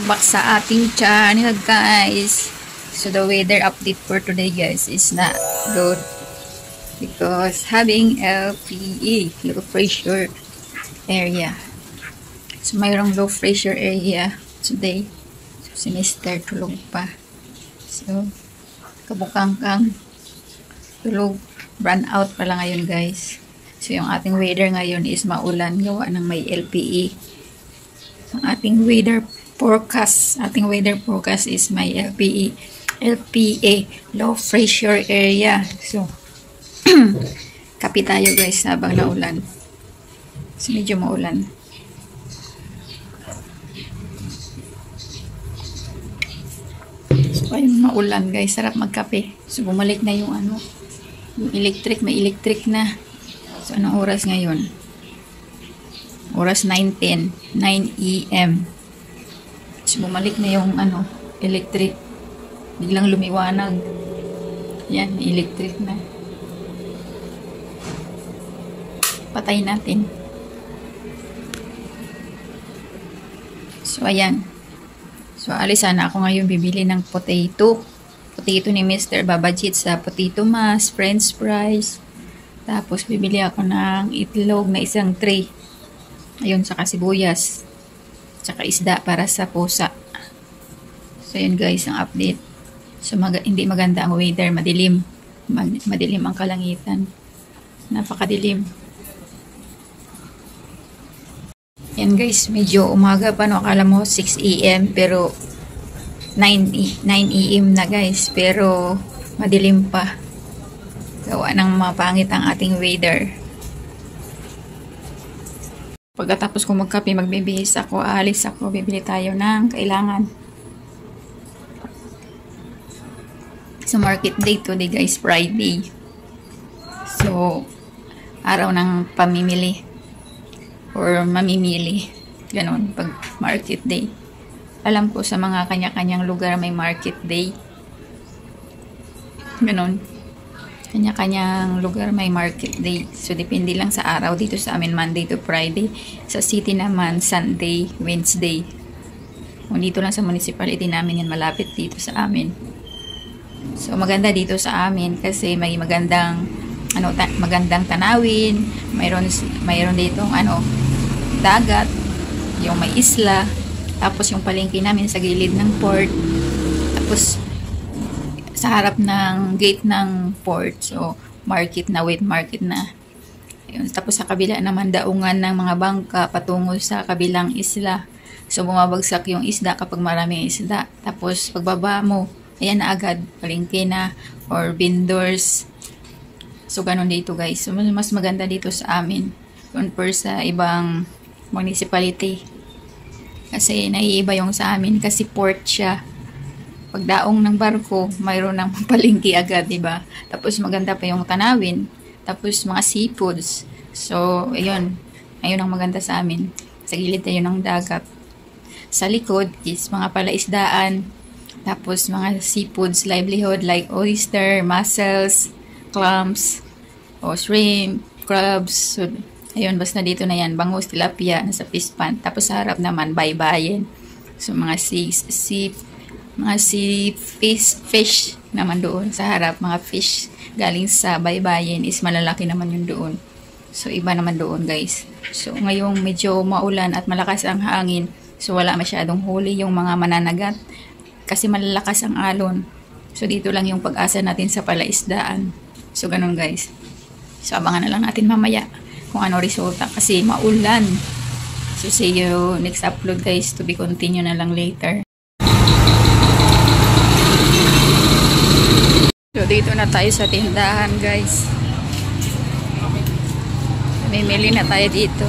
back sa ating channel guys. So the weather update for today guys is not good because having LPE, low pressure area. So mayroong low pressure area today. So si Mr. tulog pa. So kabukang-kang tulog, run out pala ngayon guys. So yung ating weather ngayon is maulan gawa ng may LPE. Ang ating weather forecast is may LPA, low pressure area. So, kapi tayo guys habang naulan. So, medyo maulan. So, ayun maulan guys. Sarap magkape. So, bumalik na yung yung electric. May electric na. So, anong oras ngayon? Oras 9:10. 9 AM. So, bumalik na yung electric. Biglang lumiwanag. Yan, electric na. Patay natin. So, ayan. So, alis sana ako ngayon bibili ng potato. Potato ni Mr. Babajit sa Potato Mas, French fries. Tapos, bibili ako ng itlog na isang tray. Ayun, saka sibuyas. Saka isda para sa pusa. So, yun guys, ang update. So, hindi maganda ang weather. Madilim. Madilim ang kalangitan. Napakadilim. Yan guys, medyo umaga pa, no? Akala mo 6 AM, pero 9 AM na guys. Pero, madilim pa. Gawa ng mapangit ang ating weather. Pagkatapos ko magkape, magbibihis ako, aalis ako, bibili tayo ng kailangan. So, market day today guys, Friday. So, araw ng pamimili or mamimili. Ganon, pag market day. Alam ko sa mga kanya-kanyang lugar may market day. Ganon. Kanya-kanyang lugar may market day. So, depende lang sa araw. Dito sa amin, Monday to Friday. Sa city naman, Sunday, Wednesday. Kung dito lang sa municipality namin yan, malapit dito sa amin. So, maganda dito sa amin kasi may magandang magandang tanawin. Mayroon ditong dagat. Yung may isla. Tapos, yung palengke namin sa gilid ng port. Tapos, sa harap ng gate ng port. So, market na, wet market na. Ayun. Tapos sa kabila naman, daungan ng mga bangka patungo sa kabilang isla. So, bumabagsak yung isda kapag maraming isda. Tapos, pagbaba mo, ayan na agad, palengke na, or vendors. So, ganun dito guys. So, mas maganda dito sa amin. Compare sa ibang municipality. Kasi, naiiba yung sa amin kasi port siya. Pagdaong ng barko, mayroon ng palengke agad, diba? Tapos maganda pa yung tanawin. Tapos mga seafoods. So, ayun. Ayun ang maganda sa amin. Sa gilid tayo ng dagat. Sa likod is mga palaisdaan. Tapos mga seafoods, livelihood like oyster, mussels, clams, o shrimp, crabs. So, ayun, basta dito na yan. Bangus, tilapia, nasa fish pan. Tapos sa harap naman, baybayin. So, mga fish naman doon sa harap, mga fish galing sa baybayin is malalaki naman yun doon. So, iba naman doon guys. So, ngayong medyo maulan at malakas ang hangin, so wala masyadong huli yung mga mananagat kasi malalakas ang alon. So, dito lang yung pag-asa natin sa palaisdaan. So, ganun guys. So, abangan na lang natin mamaya kung ano resulta kasi maulan. So, see you next upload guys, to be continue na lang later. So, dito na tayo sa tindahan, guys. Mimili na tayo dito.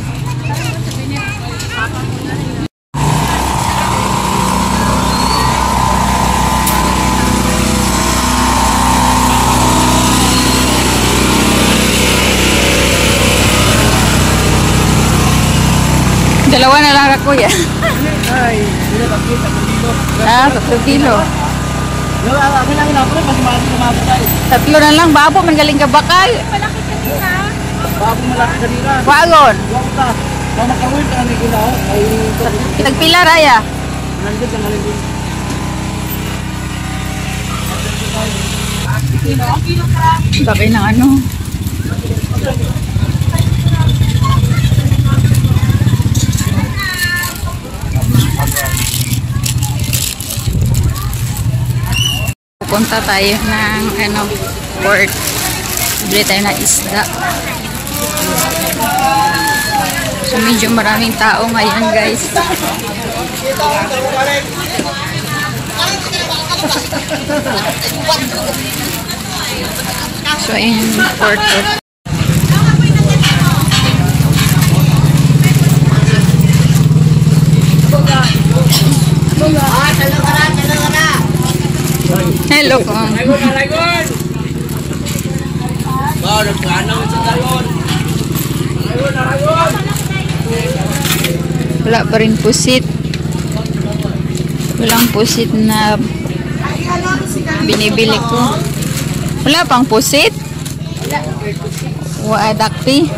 Dalawa na lang ako, ya. Ay, hindi lang kita kilo. 3 kilo. Kami lang inapunan kasi maaari tayo. 3 na lang, babo, magaling ka bakal. Malaki kanina. Babo malaki kanina. Wagon. Wag ka. Mamakawin ka ni ilaw ay Nagpila raya. Nandun lang alin din. Laki ng ano. Pupunta tayo ng ano, port. Bili tayo ng isda. So medyo maraming tao ngayon, guys. So ayun yung port. Hello po. Wala pa rin pusit. Walang pusit na binibili ko. Wala pang pusit? Wala dakpi.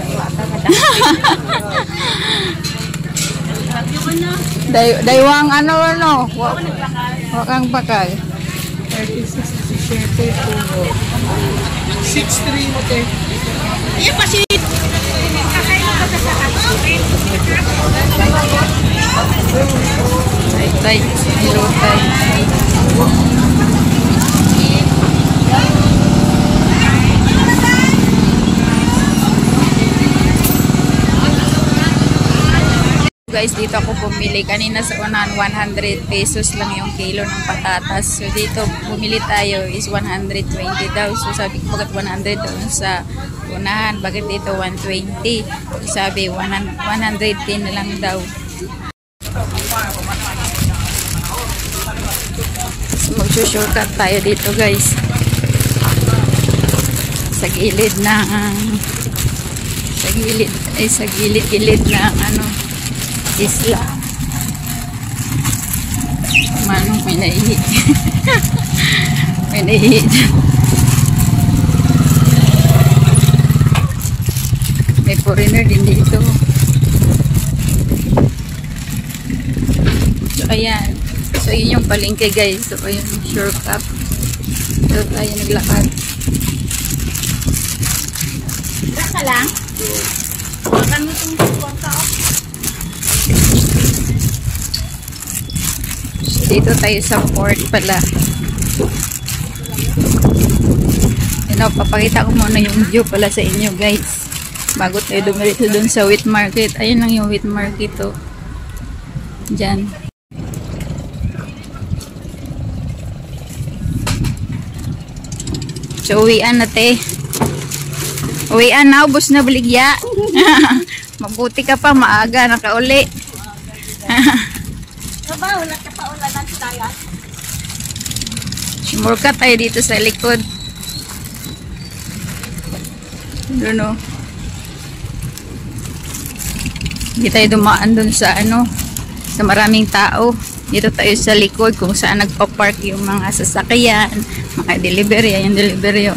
Daywang ano. Wakang bakal. 6-3 mo, te. Ayan pa si... Tay. Hello, tay. Guys, dito ako bumili. Kanina sa unahan, 100 pesos lang yung kilo ng patatas. So dito, bumili tayo is 120 daw. So sabi ko, bakit 100 doon sa unahan? Bakit dito 120? So sabi, 110 na lang daw. So magsushortcut tayo dito, guys. Sa gilid ng... sa gilid ng ano... isla. Manong may naihi. May naihi. May foreigner din dito. So ayan. So yun yung palengke, guys. So ayun yung shortcut. So tayo naglakad. Basta lang. Makan mo itong tuwang ka. Dito tayo sa port pala. Papakita ko muna yung view pala sa inyo, guys. Bago tayo dumiretso dun sa wheat market. Ayun lang yung wheat market, oh. Diyan. So, uwian na, te. Uwian na, ubos na baligya. Mabuti ka pa, maaga, nakauli. Wala ka pa ulanan tayo. Shortcut tayo dito sa likod. Doon, oh. Hindi tayo dumaan doon sa ano, sa maraming tao. Dito tayo sa likod kung saan nagpa-park yung mga sasakyan, mga delivery, yung delivery.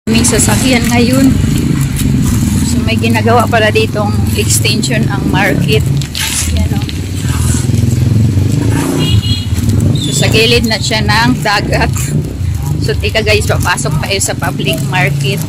May sasakyan ngayon. So may ginagawa pala ditong extension ang market. Yan, oh. So sa gilid na siya ng dagat. So tika, guys, papasok tayo sa public market.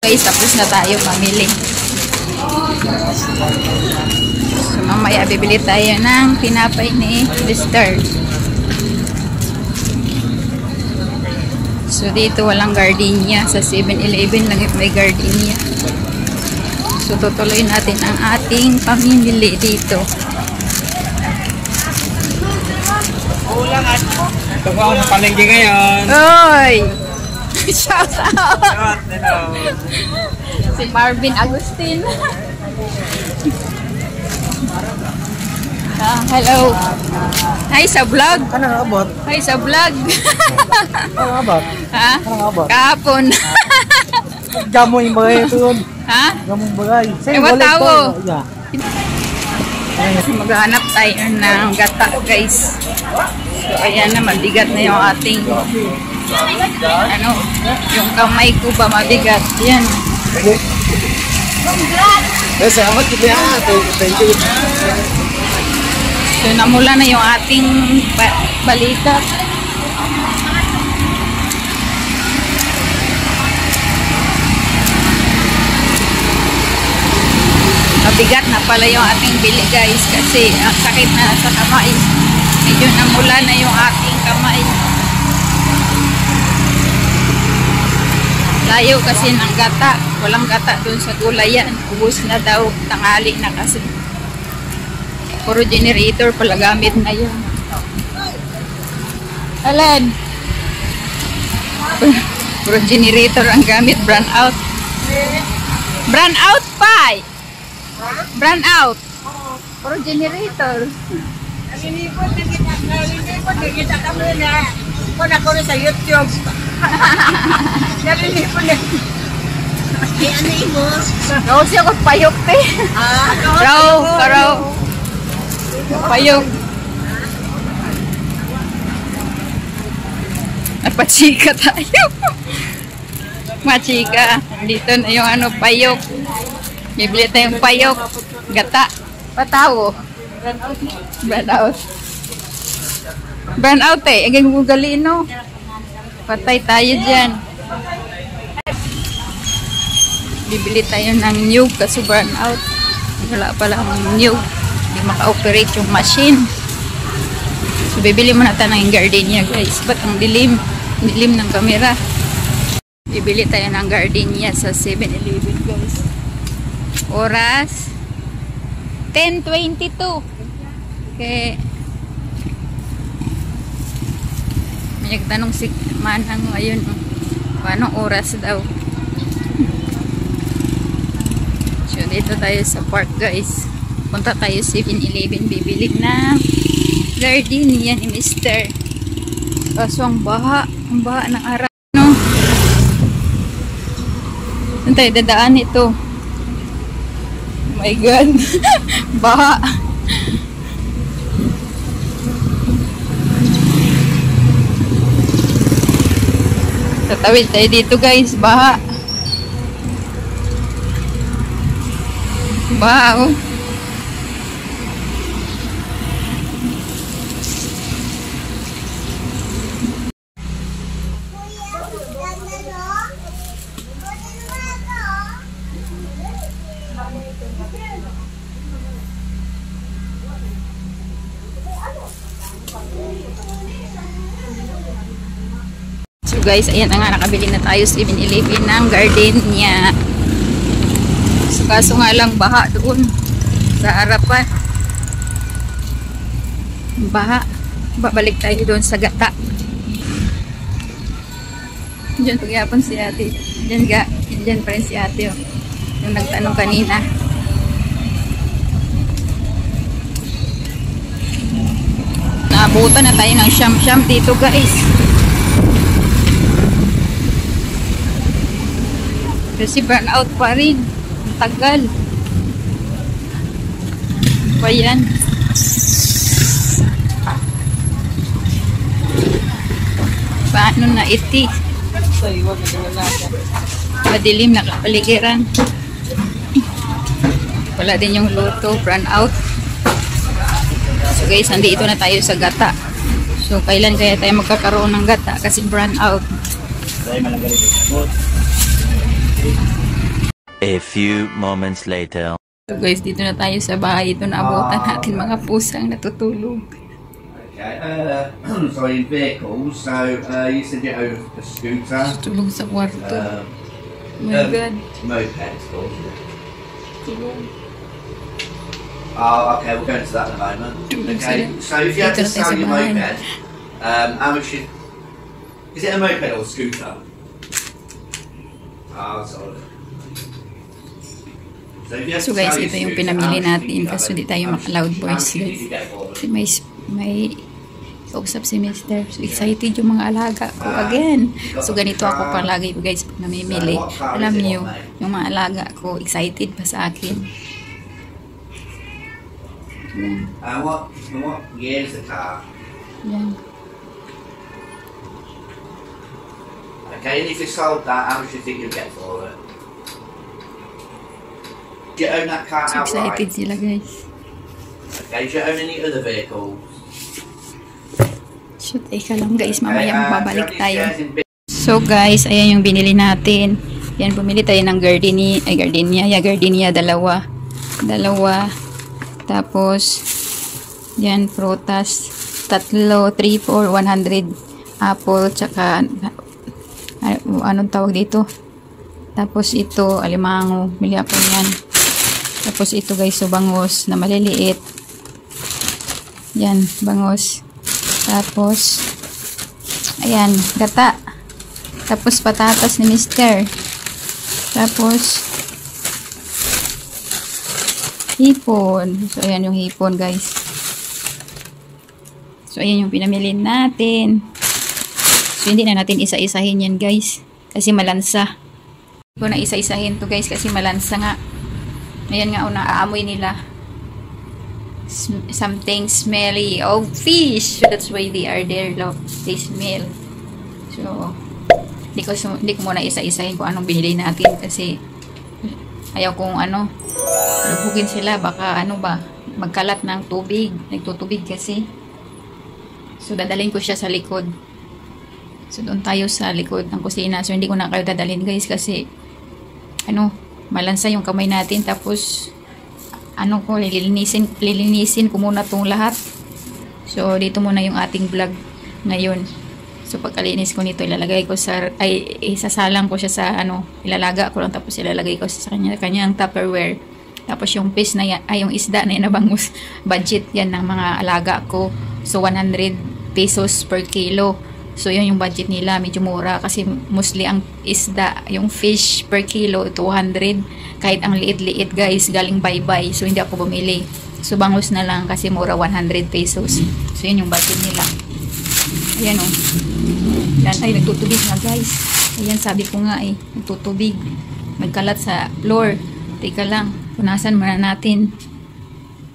Guys, tapos na tayo mamili. So mamaya bibili tayo ng tinapay ni Mr. So dito walang gardenia. Sa 7-Eleven lang may gardenia. So tutuloy natin ang ating pamimili dito. Ulang at ito po ako sa palengke ngayon. Oy! Shout out! Hello. Si Marvin Agustin. Hello. Hi sa vlog. Ano nga abot? Hi sa vlog. Ano nga abot? Ha? Ano nga abot? Kahapon. Gamoy yung bagay ito yun. Ha? Gamong bagay. Ewan tao. Yeah. Maghanap tayo ng gata, guys. So, ayan na, mabigat na yung ating ano, yung kamay ko ba mabigat. Yan. Salamat kita. Thank you. So, namula na yung ating balikat. Mabigat na pala yung ating bili, guys, kasi ang sakit na sa kamay. Medyo namula na yung ating kamay. Layo kasi ng gata. Walang gata dun sa gulayan. Ubus na daw. Tanghali na kasi. Puro generator pala gamit na yun. Alan? Puro generator ang gamit. Brand out. Brand out pa! Brand out. Puro generator. Nalilipot na kita kami na. Kung ako na sa YouTube. Nalilipot na. Ano mo? Raw siya ko payok te. Raw. Payok. Napachika tayo. Machika. Dito na yung ano, payok. Bibili tayong payok. Gata. Patawo. Brand out. Brand out eh. Agay mo galino. Patay tayo dyan. Bibili tayo ng nyug kasi burn out. Wala palang nyug. Hindi maka-operate yung machine. So, bibili muna tayo ng gardenia, guys. Ba't ang dilim? Dilim ng camera. Bibili tayo ng gardenia sa 7-Eleven, guys. Oras 10:22. Okay. May nagtanong si Manang ngayon. Paano oras daw? So, dito tayo sa park, guys. Punta tayo 7-Eleven. Bibili na gardenia ni Mr. Kaso ang baha. Ang baha ng araw. No? Saan tayo dadaan ito? Oh my God. Baha. Tatawid tayo dito, guys. Baha. Baha, oh. So guys, ayan na nga, nakabili na tayo 7-Eleven ng gardenia. So kaso nga lang baha doon sa harapan. Baha. Babalik tayo doon sa gata. Diyan pagyapon si ate. Diyan pa rin si ate. Oh. Yung nagtanong kanina. Naabutan na tayo ng siyam-siyam dito, guys. Kasi burn out pa rin. Ang tagal. Pa yan. Paano na iti? Madilim na kapaligiran. Wala din yung luto. Burn out. So guys, nandito na tayo sa gata. So kailan kaya tayo magkakaroon ng gata? Kasi burn out. A few moments later. So guys, dito na tayo sa bahay. Ito na abutan natin mga pusang natutulog. Okay, sorry, in vehicles, so you said you own a scooter. Tulog sa kwarto. Oh my God. Moped, of course. Oh, okay, we'll go into that in a moment. Okay, so if you had to sell your moped, how much is it a moped or a scooter? Oh, sorry. So guys, ito yung pinamili natin kasi hindi tayo maka-loud voice guys. Kasi may kausap si Mr. So excited yung mga alaga ko again. So ganito ako palagi guys pag namimili. Alam niyo, yung mga alaga ko excited pa sa akin. Yan. What year is the car? Yan. Okay, and if you sold that, how much do you think you'll get for it? Do you own that car So excited outright? sila guys. Okay, do you own any other vehicles? So teka lang guys, mamaya babalik do you have any tayo. shares in business? So guys, ayan yung binili natin. Yan, bumili tayo ng gardenia, dalawa. Tapos, yan, prutas. 3, 4, 100 apple, tsaka, anong tawag dito? Tapos ito, alimango. Bili ako yan. Tapos ito guys, so bangos na maliliit. Yan, bangos. Tapos, ayan, gata. Tapos patatas ni Mr. Tapos hipon. So ayan yung hipon guys. So ayan yung pinamili natin. So hindi na natin isa-isahin yan guys. Kasi malansa. Hindi ko na isa-isahin to guys kasi malansa nga. Ayan nga aamoy nila. Something smelly of fish. So that's why they are there. Look, they smell. So hindi ko muna isa-isahin kung anong binili natin kasi ayaw kong lubugin sila, baka magkalat ng tubig, nagtutubig kasi. So dadalhin ko siya sa likod. So doon tayo sa likod ng kusina. So hindi ko na kayo dadalhin guys kasi malansa yung kamay natin, tapos lilinisin ko muna tong lahat. So dito muna yung ating vlog ngayon. So pagkalinis ko nito, isasalang ko siya sa ilalaga ko lang, tapos ilalagay ko sa kanyang Tupperware. Tapos yung fish na yan, yung isda na yan na bangus, budget yan ng mga alaga ko. So 100 pesos per kilo. So yun yung budget nila, medyo mura kasi mostly ang isda, yung fish per kilo 200, kahit ang liit-liit guys, galing bye-bye. So hindi ako bumili. So bangus na lang kasi mura, 100 pesos. So yun yung budget nila. Ayan o. Yan, ay nagtutubig na guys. Ayan, sabi ko nga nagtutubig. Magkalat sa floor. Teka lang, punasan muna natin.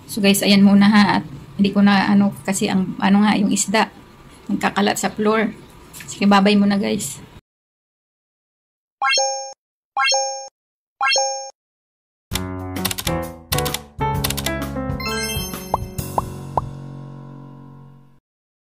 So guys, ayan muna ha. At hindi ko na kasi ang yung isda. Nagkakalat sa floor. Sige, babay muna guys.